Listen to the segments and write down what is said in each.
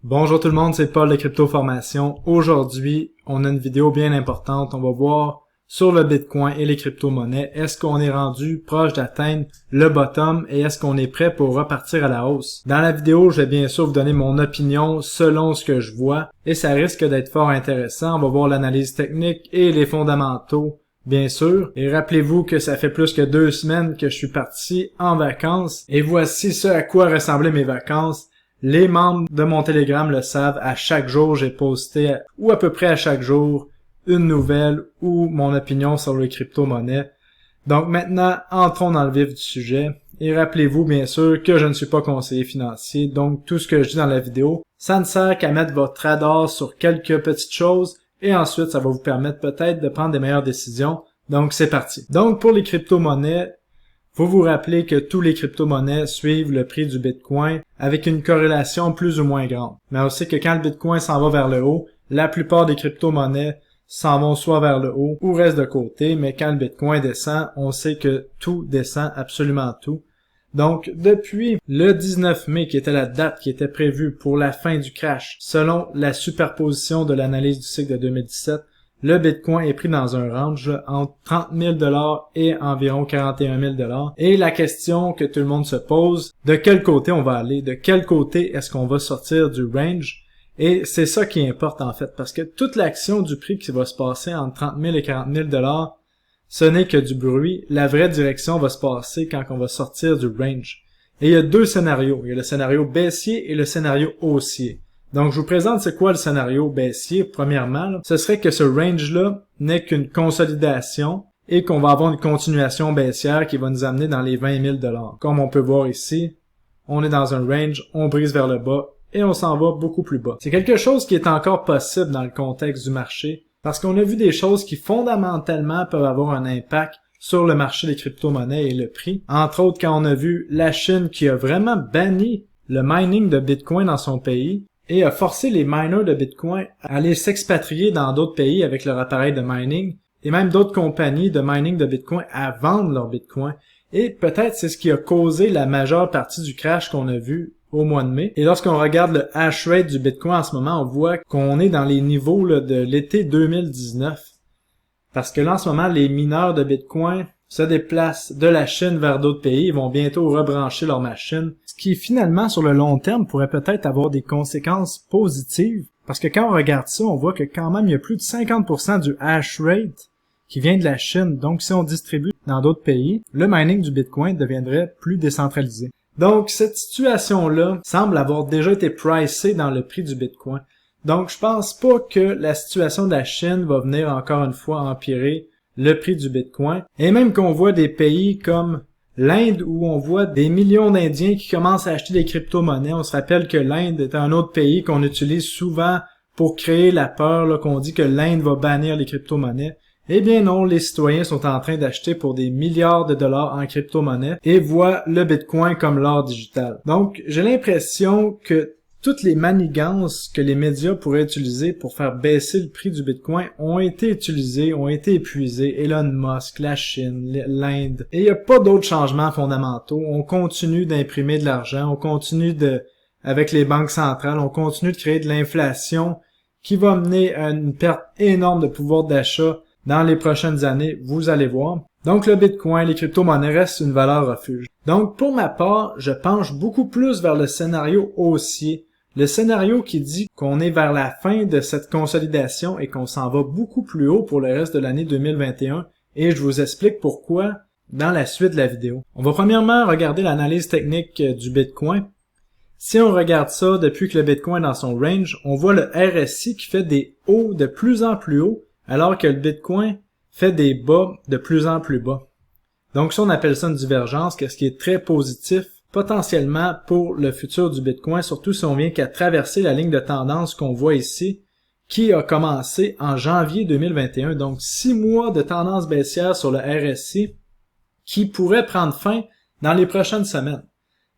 Bonjour tout le monde, c'est Paul de Crypto Formation. Aujourd'hui, on a une vidéo bien importante. On va voir sur le Bitcoin et les crypto-monnaies. Est-ce qu'on est rendu proche d'atteindre le bottom et est-ce qu'on est prêt pour repartir à la hausse? Dans la vidéo, je vais bien sûr vous donner mon opinion selon ce que je vois et ça risque d'être fort intéressant. On va voir l'analyse technique et les fondamentaux, bien sûr. Et rappelez-vous que ça fait plus que 2 semaines que je suis parti en vacances et voici ce à quoi ressemblaient mes vacances. Les membres de mon Telegram le savent, à chaque jour j'ai posté, ou à peu près à chaque jour, une nouvelle ou mon opinion sur les crypto-monnaies. Donc maintenant, entrons dans le vif du sujet. Et rappelez-vous bien sûr que je ne suis pas conseiller financier, donc tout ce que je dis dans la vidéo, ça ne sert qu'à mettre votre radar sur quelques petites choses et ensuite ça va vous permettre peut-être de prendre des meilleures décisions. Donc c'est parti. Donc pour les crypto-monnaies, faut vous rappeler que tous les crypto-monnaies suivent le prix du Bitcoin avec une corrélation plus ou moins grande. Mais aussi que quand le Bitcoin s'en va vers le haut, la plupart des crypto-monnaies s'en vont soit vers le haut ou restent de côté, mais quand le Bitcoin descend, on sait que tout descend, absolument tout. Donc, depuis le 19 mai, qui était la date qui était prévue pour la fin du crash, selon la superposition de l'analyse du cycle de 2017, le Bitcoin est pris dans un range entre 30 000 $ et environ 41 000 $. Et la question que tout le monde se pose, de quel côté on va aller? De quel côté est-ce qu'on va sortir du range? Et c'est ça qui importe en fait, parce que toute l'action du prix qui va se passer entre 30 000 et 40 000 $, ce n'est que du bruit. La vraie direction va se passer quand on va sortir du range. Et il y a deux scénarios. Il y a le scénario baissier et le scénario haussier. Donc, je vous présente c'est quoi le scénario baissier. Premièrement, ce serait que ce range-là n'est qu'une consolidation et qu'on va avoir une continuation baissière qui va nous amener dans les 20 000 $. Comme on peut voir ici, on est dans un range, on brise vers le bas et on s'en va beaucoup plus bas. C'est quelque chose qui est encore possible dans le contexte du marché parce qu'on a vu des choses qui fondamentalement peuvent avoir un impact sur le marché des crypto-monnaies et le prix. Entre autres, quand on a vu la Chine qui a vraiment banni le mining de Bitcoin dans son pays, et a forcé les miners de Bitcoin à aller s'expatrier dans d'autres pays avec leur appareil de mining, et même d'autres compagnies de mining de Bitcoin à vendre leur Bitcoin. Et peut-être c'est ce qui a causé la majeure partie du crash qu'on a vu au mois de mai. Et lorsqu'on regarde le hash rate du Bitcoin en ce moment, on voit qu'on est dans les niveaux là, de l'été 2019. Parce que là, en ce moment, les mineurs de Bitcoin se déplacent de la Chine vers d'autres pays, ils vont bientôt rebrancher leurs machines, ce qui finalement sur le long terme pourrait peut-être avoir des conséquences positives, parce que quand on regarde ça, on voit que quand même il y a plus de 50% du hash rate qui vient de la Chine, donc si on distribue dans d'autres pays, le mining du Bitcoin deviendrait plus décentralisé. Donc cette situation-là semble avoir déjà été pricée dans le prix du Bitcoin. Donc je pense pas que la situation de la Chine va venir encore une fois empirer le prix du Bitcoin. Et même qu'on voit des pays comme l'Inde où on voit des millions d'Indiens qui commencent à acheter des crypto-monnaies. On se rappelle que l'Inde est un autre pays qu'on utilise souvent pour créer la peur, là, qu'on dit que l'Inde va bannir les crypto-monnaies. Eh bien non, les citoyens sont en train d'acheter pour des milliards de dollars en crypto-monnaies et voient le Bitcoin comme l'or digital. Donc, j'ai l'impression que toutes les manigances que les médias pourraient utiliser pour faire baisser le prix du Bitcoin ont été utilisées, ont été épuisées. Elon Musk, la Chine, l'Inde. Et il n'y a pas d'autres changements fondamentaux. On continue d'imprimer de l'argent, on continue avec les banques centrales, on continue de créer de l'inflation qui va mener à une perte énorme de pouvoir d'achat dans les prochaines années, vous allez voir. Donc le Bitcoin, les crypto-monnaies restent une valeur refuge. Donc pour ma part, je penche beaucoup plus vers le scénario haussier. Le scénario qui dit qu'on est vers la fin de cette consolidation et qu'on s'en va beaucoup plus haut pour le reste de l'année 2021 et je vous explique pourquoi dans la suite de la vidéo. On va premièrement regarder l'analyse technique du Bitcoin. Si on regarde ça depuis que le Bitcoin est dans son range, on voit le RSI qui fait des hauts de plus en plus hauts alors que le Bitcoin fait des bas de plus en plus bas. Donc ça on appelle ça une divergence, ce qui est très positif potentiellement pour le futur du Bitcoin, surtout si on vient qu'à traverser la ligne de tendance qu'on voit ici, qui a commencé en janvier 2021, donc 6 mois de tendance baissière sur le RSI, qui pourrait prendre fin dans les prochaines semaines.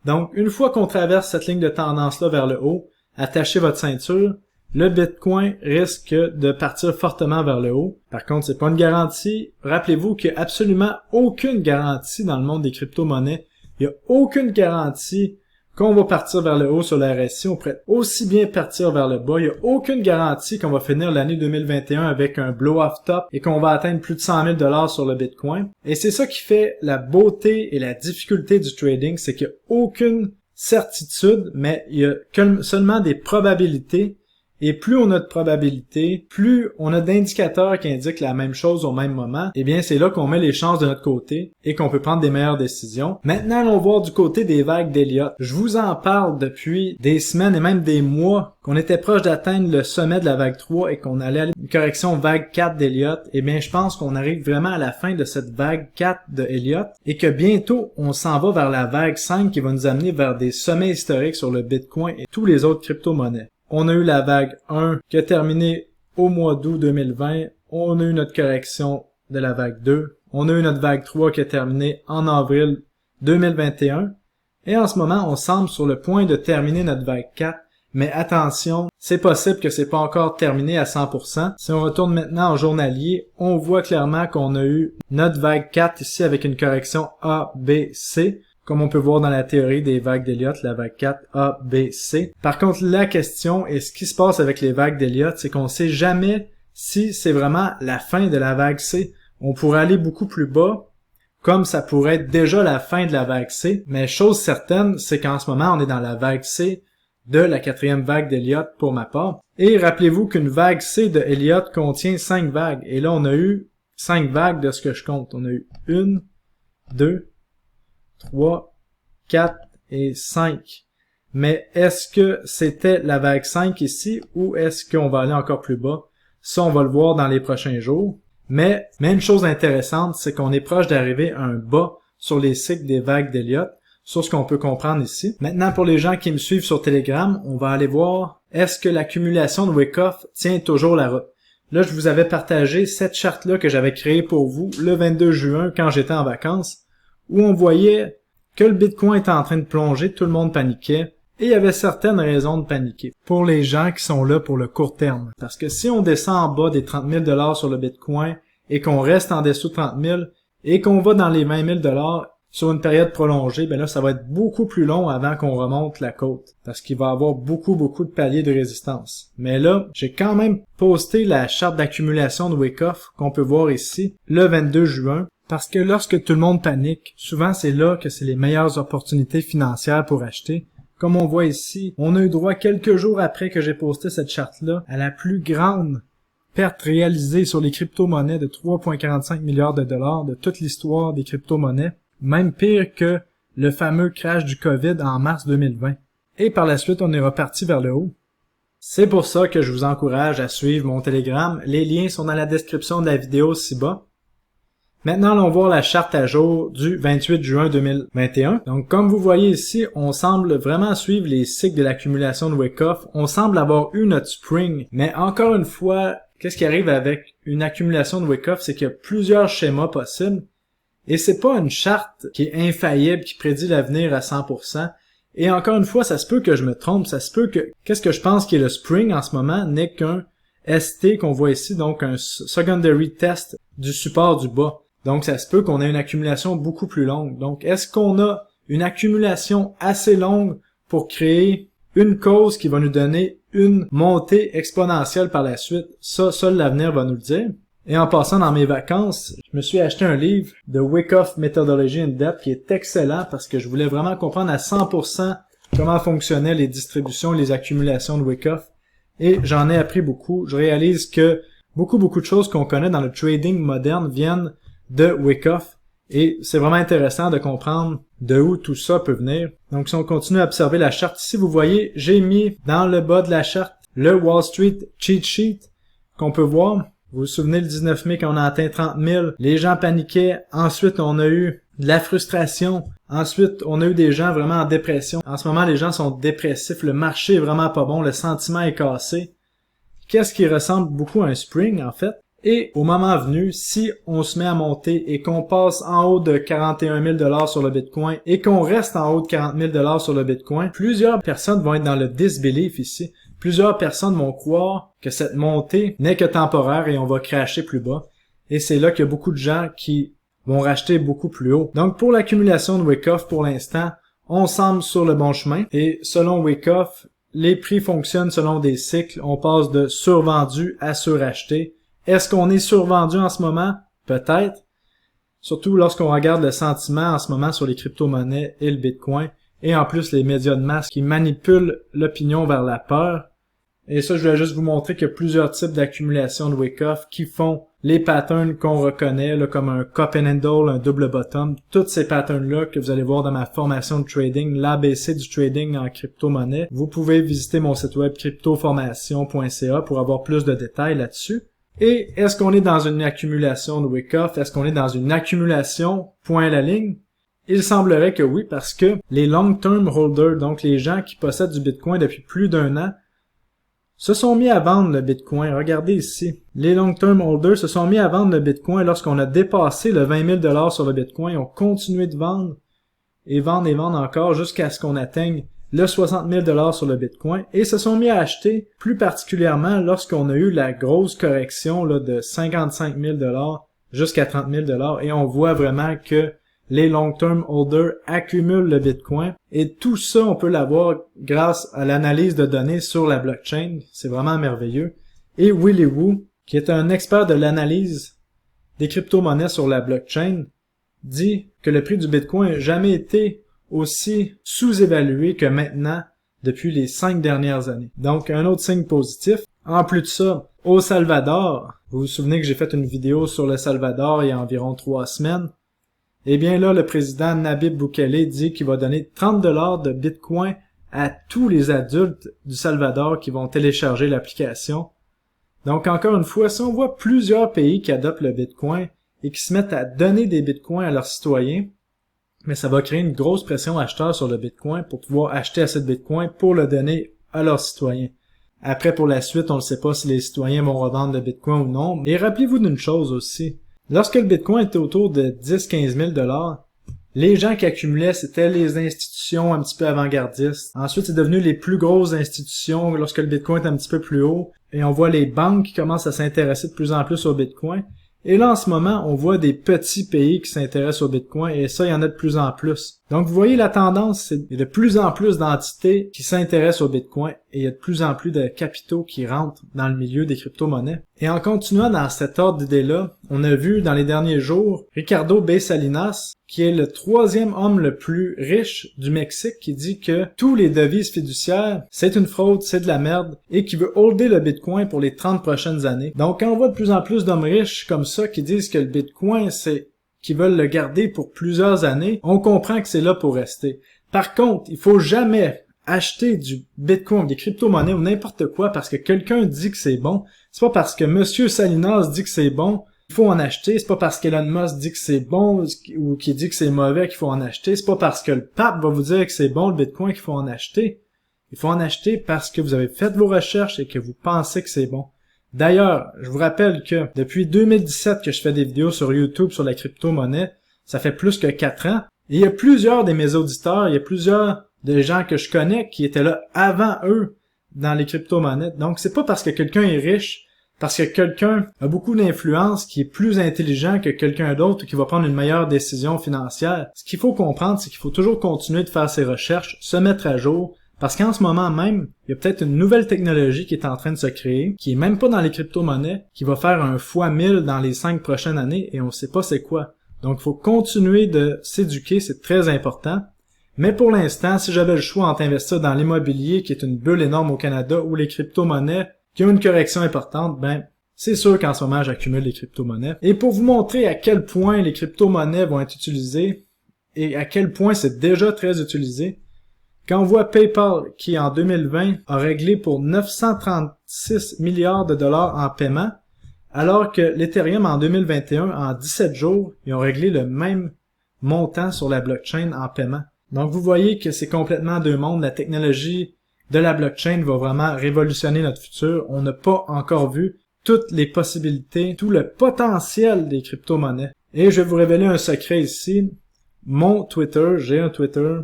Donc, une fois qu'on traverse cette ligne de tendance-là vers le haut, attachez votre ceinture, le Bitcoin risque de partir fortement vers le haut. Par contre, c'est pas une garantie. Rappelez-vous qu'il n'y a absolument aucune garantie dans le monde des crypto-monnaies. Il n'y a aucune garantie qu'on va partir vers le haut sur la RSI, on pourrait aussi bien partir vers le bas. Il n'y a aucune garantie qu'on va finir l'année 2021 avec un blow-off top et qu'on va atteindre plus de 100 000 $ sur le Bitcoin. Et c'est ça qui fait la beauté et la difficulté du trading, c'est qu'il n'y a aucune certitude, mais il y a seulement des probabilités. Et plus on a de probabilités, plus on a d'indicateurs qui indiquent la même chose au même moment, eh bien c'est là qu'on met les chances de notre côté et qu'on peut prendre des meilleures décisions. Maintenant, allons voir du côté des vagues d'Elliott. Je vous en parle depuis des semaines et même des mois qu'on était proche d'atteindre le sommet de la vague 3 et qu'on allait à une correction vague 4 d'Elliott. Eh bien, je pense qu'on arrive vraiment à la fin de cette vague 4 de Elliott et que bientôt, on s'en va vers la vague 5 qui va nous amener vers des sommets historiques sur le Bitcoin et tous les autres crypto-monnaies. On a eu la vague 1 qui a terminé au mois d'août 2020. On a eu notre correction de la vague 2. On a eu notre vague 3 qui a terminé en avril 2021. Et en ce moment, on semble sur le point de terminer notre vague 4. Mais attention, c'est possible que c'est pas encore terminé à 100%. Si on retourne maintenant au journalier, on voit clairement qu'on a eu notre vague 4 ici avec une correction A, B, C. Comme on peut voir dans la théorie des vagues d'Elliott, la vague 4, A, B, C. Par contre, la question et ce qui se passe avec les vagues d'Elliott, c'est qu'on sait jamais si c'est vraiment la fin de la vague C. On pourrait aller beaucoup plus bas, comme ça pourrait être déjà la fin de la vague C. Mais chose certaine, c'est qu'en ce moment, on est dans la vague C de la 4e vague d'Elliott pour ma part. Et rappelez-vous qu'une vague C de Elliott contient 5 vagues. Et là, on a eu 5 vagues de ce que je compte. On a eu 1, 2, 3, 4 et 5. Mais est-ce que c'était la vague 5 ici ou est-ce qu'on va aller encore plus bas? Ça, on va le voir dans les prochains jours. Mais une chose intéressante, c'est qu'on est proche d'arriver à un bas sur les cycles des vagues d'Elliott, sur ce qu'on peut comprendre ici. Maintenant, pour les gens qui me suivent sur Telegram, on va aller voir est-ce que l'accumulation de Wyckoff tient toujours la route. Là, je vous avais partagé cette charte-là que j'avais créée pour vous le 22 juin quand j'étais en vacances, où on voyait que le Bitcoin était en train de plonger, tout le monde paniquait, et il y avait certaines raisons de paniquer pour les gens qui sont là pour le court terme. Parce que si on descend en bas des 30 000 $ sur le Bitcoin et qu'on reste en dessous de 30 000 et qu'on va dans les 20 000 $ sur une période prolongée, ben là, ça va être beaucoup plus long avant qu'on remonte la côte. Parce qu'il va y avoir beaucoup de paliers de résistance. Mais là, j'ai quand même posté la charte d'accumulation de Wyckoff qu'on peut voir ici, le 22 juin. Parce que lorsque tout le monde panique, souvent c'est là que c'est les meilleures opportunités financières pour acheter. Comme on voit ici, on a eu droit quelques jours après que j'ai posté cette charte-là à la plus grande perte réalisée sur les crypto-monnaies de 3,45 milliards de dollars de toute l'histoire des crypto-monnaies. Même pire que le fameux crash du COVID en mars 2020. Et par la suite, on est reparti vers le haut. C'est pour ça que je vous encourage à suivre mon Telegram. Les liens sont dans la description de la vidéo ci-bas. Maintenant, allons voir la charte à jour du 28 juin 2021. Donc, comme vous voyez ici, on semble vraiment suivre les cycles de l'accumulation de Wyckoff. On semble avoir eu notre spring. Mais encore une fois, qu'est-ce qui arrive avec une accumulation de Wyckoff? C'est qu'il y a plusieurs schémas possibles. Et c'est pas une charte qui est infaillible, qui prédit l'avenir à 100%. Et encore une fois, ça se peut que je me trompe. Ça se peut que, qu'est-ce que je pense qui est le spring en ce moment n'est qu'un ST qu'on voit ici, donc un secondary test du support du bas. Donc, ça se peut qu'on ait une accumulation beaucoup plus longue. Donc, est-ce qu'on a une accumulation assez longue pour créer une cause qui va nous donner une montée exponentielle par la suite? Ça, seul l'avenir va nous le dire. Et en passant dans mes vacances, je me suis acheté un livre de Wyckoff Methodology in Depth qui est excellent parce que je voulais vraiment comprendre à 100% comment fonctionnaient les distributions et les accumulations de Wyckoff. Et j'en ai appris beaucoup. Je réalise que beaucoup de choses qu'on connaît dans le trading moderne viennent de Wyckoff. Et c'est vraiment intéressant de comprendre de où tout ça peut venir. Donc si on continue à observer la charte ici, vous voyez, j'ai mis dans le bas de la charte le Wall Street Cheat Sheet qu'on peut voir. Vous vous souvenez, le 19 mai, quand on a atteint 30 000, les gens paniquaient. Ensuite, on a eu de la frustration. Ensuite, on a eu des gens vraiment en dépression. En ce moment, les gens sont dépressifs. Le marché est vraiment pas bon. Le sentiment est cassé. Qu'est-ce qui ressemble beaucoup à un spring, en fait? Et au moment venu, si on se met à monter et qu'on passe en haut de 41 000 $ sur le Bitcoin et qu'on reste en haut de 40 000 $ sur le Bitcoin, plusieurs personnes vont être dans le disbelief ici. Plusieurs personnes vont croire que cette montée n'est que temporaire et on va crasher plus bas. Et c'est là qu'il y a beaucoup de gens qui vont racheter beaucoup plus haut. Donc pour l'accumulation de Wyckoff, pour l'instant, on semble sur le bon chemin. Et selon Wyckoff, les prix fonctionnent selon des cycles. On passe de survendu à suracheté. Est-ce qu'on est survendu en ce moment? Peut-être. Surtout lorsqu'on regarde le sentiment en ce moment sur les crypto-monnaies et le Bitcoin. Et en plus, les médias de masse qui manipulent l'opinion vers la peur. Et ça, je voulais juste vous montrer qu'il y a plusieurs types d'accumulation de Wyckoff qui font les patterns qu'on reconnaît, là, comme un cup and handle, un double bottom. Toutes ces patterns-là que vous allez voir dans ma formation de trading, l'ABC du trading en crypto-monnaie. Vous pouvez visiter mon site web cryptoformation.ca pour avoir plus de détails là-dessus. Et est-ce qu'on est dans une accumulation de Wyckoff? Est-ce qu'on est dans une accumulation point à la ligne? Il semblerait que oui, parce que les long-term holders, donc les gens qui possèdent du Bitcoin depuis plus d'1 an, se sont mis à vendre le Bitcoin. Regardez ici. Les long-term holders se sont mis à vendre le Bitcoin lorsqu'on a dépassé le 20 000 $ sur le Bitcoin. Ils ont continué de vendre et vendre encore jusqu'à ce qu'on atteigne le 60 000 $ sur le Bitcoin. Et se sont mis à acheter plus particulièrement lorsqu'on a eu la grosse correction là, de 55 000 $ jusqu'à 30 000 $. Et on voit vraiment que les long-term holders accumulent le Bitcoin. Et tout ça, on peut l'avoir grâce à l'analyse de données sur la blockchain. C'est vraiment merveilleux. Et Willy Woo, qui est un expert de l'analyse des crypto-monnaies sur la blockchain, dit que le prix du Bitcoin n'a jamais été aussi sous-évalué que maintenant depuis les 5 dernières années. Donc, un autre signe positif. En plus de ça, au Salvador, vous vous souvenez que j'ai fait une vidéo sur le Salvador il y a environ 3 semaines. Eh bien là, le président Nayib Bukele dit qu'il va donner 30 $ de Bitcoin à tous les adultes du Salvador qui vont télécharger l'application. Donc encore une fois, si on voit plusieurs pays qui adoptent le Bitcoin et qui se mettent à donner des Bitcoins à leurs citoyens, mais ça va créer une grosse pression acheteur sur le Bitcoin pour pouvoir acheter assez de Bitcoin pour le donner à leurs citoyens. Après, pour la suite, on ne sait pas si les citoyens vont revendre le Bitcoin ou non. Et rappelez-vous d'une chose aussi. Lorsque le Bitcoin était autour de 10-15 000 $, les gens qui accumulaient, c'était les institutions un petit peu avant-gardistes. Ensuite, c'est devenu les plus grosses institutions lorsque le Bitcoin est un petit peu plus haut. Et on voit les banques qui commencent à s'intéresser de plus en plus au Bitcoin. Et là, en ce moment, on voit des petits pays qui s'intéressent au Bitcoin, et ça, il y en a de plus en plus. Donc, vous voyez la tendance, c'est il y a de plus en plus d'entités qui s'intéressent au Bitcoin, et il y a de plus en plus de capitaux qui rentrent dans le milieu des crypto-monnaies. Et en continuant dans cet ordre d'idées-là, on a vu dans les derniers jours Ricardo B. Salinas, qui est le 3e homme le plus riche du Mexique, qui dit que tous les devises fiduciaires, c'est une fraude, c'est de la merde, et qui veut holder le Bitcoin pour les 30 prochaines années. Donc, quand on voit de plus en plus d'hommes riches comme ça qui disent que le Bitcoin, c'est qu'ils veulent le garder pour plusieurs années, on comprend que c'est là pour rester. Par contre, il faut jamais acheter du Bitcoin, des crypto-monnaies ou n'importe quoi parce que quelqu'un dit que c'est bon. C'est pas parce que Monsieur Salinas dit que c'est bon qu'il faut en acheter. C'est pas parce qu'Elon Musk dit que c'est bon ou qu'il dit que c'est mauvais qu'il faut en acheter. C'est pas parce que le pape va vous dire que c'est bon le Bitcoin qu'il faut en acheter. Il faut en acheter parce que vous avez fait vos recherches et que vous pensez que c'est bon. D'ailleurs, je vous rappelle que depuis 2017 que je fais des vidéos sur YouTube sur la crypto-monnaie, ça fait plus que 4 ans. Et il y a plusieurs de mes auditeurs, il y a plusieurs de gens que je connais qui étaient là avant eux dans les crypto-monnaies. Donc c'est pas parce que quelqu'un est riche, parce que quelqu'un a beaucoup d'influence, qui est plus intelligent que quelqu'un d'autre ou qui va prendre une meilleure décision financière. Ce qu'il faut comprendre, c'est qu'il faut toujours continuer de faire ses recherches, se mettre à jour, parce qu'en ce moment même, il y a peut-être une nouvelle technologie qui est en train de se créer, qui est même pas dans les crypto-monnaies, qui va faire un fois 1000 dans les 5 prochaines années et on sait pas c'est quoi. Donc il faut continuer de s'éduquer, c'est très important. Mais pour l'instant, si j'avais le choix entre investir dans l'immobilier, qui est une bulle énorme au Canada, ou les crypto-monnaies, qui ont une correction importante, ben c'est sûr qu'en ce moment, j'accumule les crypto-monnaies. Et pour vous montrer à quel point les crypto-monnaies vont être utilisées, et à quel point c'est déjà très utilisé, quand on voit PayPal, qui en 2020 a réglé pour 936 milliards de dollars en paiement, alors que l'Ethereum en 2021, en 17 jours, ils ont réglé le même montant sur la blockchain en paiement. Donc vous voyez que c'est complètement deux mondes. La technologie de la blockchain va vraiment révolutionner notre futur. On n'a pas encore vu toutes les possibilités, tout le potentiel des crypto-monnaies. Et je vais vous révéler un secret ici. Mon Twitter, j'ai un Twitter,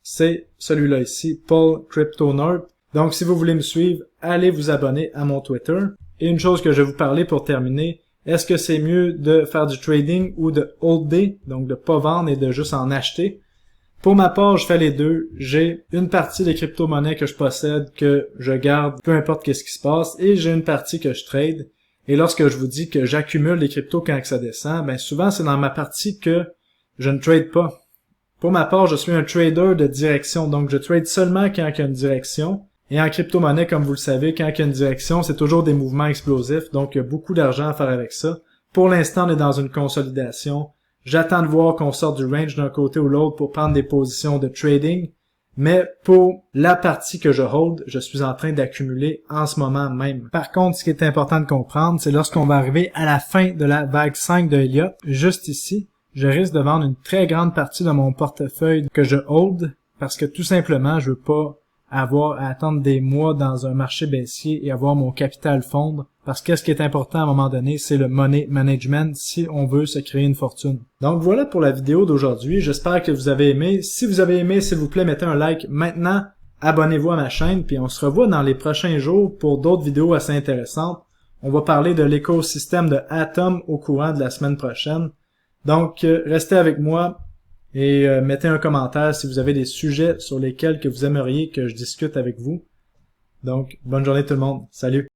c'est celui-là ici, Paul CryptoNerd. Donc si vous voulez me suivre, allez vous abonner à mon Twitter. Et une chose que je vais vous parler pour terminer, est-ce que c'est mieux de faire du trading ou de holder, donc de pas vendre et de juste en acheter? Pour ma part, je fais les deux. J'ai une partie des crypto-monnaies que je possède, que je garde, peu importe qu'est-ce qui se passe, et j'ai une partie que je trade. Et lorsque je vous dis que j'accumule les cryptos quand ça descend, ben souvent c'est dans ma partie que je ne trade pas. Pour ma part, je suis un trader de direction, donc je trade seulement quand il y a une direction. Et en crypto-monnaie, comme vous le savez, quand il y a une direction, c'est toujours des mouvements explosifs, donc il y a beaucoup d'argent à faire avec ça. Pour l'instant, on est dans une consolidation. J'attends de voir qu'on sorte du range d'un côté ou l'autre pour prendre des positions de trading. Mais pour la partie que je hold, je suis en train d'accumuler en ce moment même. Par contre, ce qui est important de comprendre, c'est lorsqu'on va arriver à la fin de la vague 5 de Elliott, juste ici, je risque de vendre une très grande partie de mon portefeuille que je hold parce que tout simplement, je veux pas avoir à attendre des mois dans un marché baissier et avoir mon capital fondre. Parce que ce qui est important à un moment donné, c'est le money management si on veut se créer une fortune. Donc voilà pour la vidéo d'aujourd'hui. J'espère que vous avez aimé. Si vous avez aimé, s'il vous plaît, mettez un like maintenant. Abonnez-vous à ma chaîne, puis on se revoit dans les prochains jours pour d'autres vidéos assez intéressantes. On va parler de l'écosystème de Atom au courant de la semaine prochaine. Donc, restez avec moi et mettez un commentaire si vous avez des sujets sur lesquels que vous aimeriez que je discute avec vous. Donc, bonne journée tout le monde. Salut!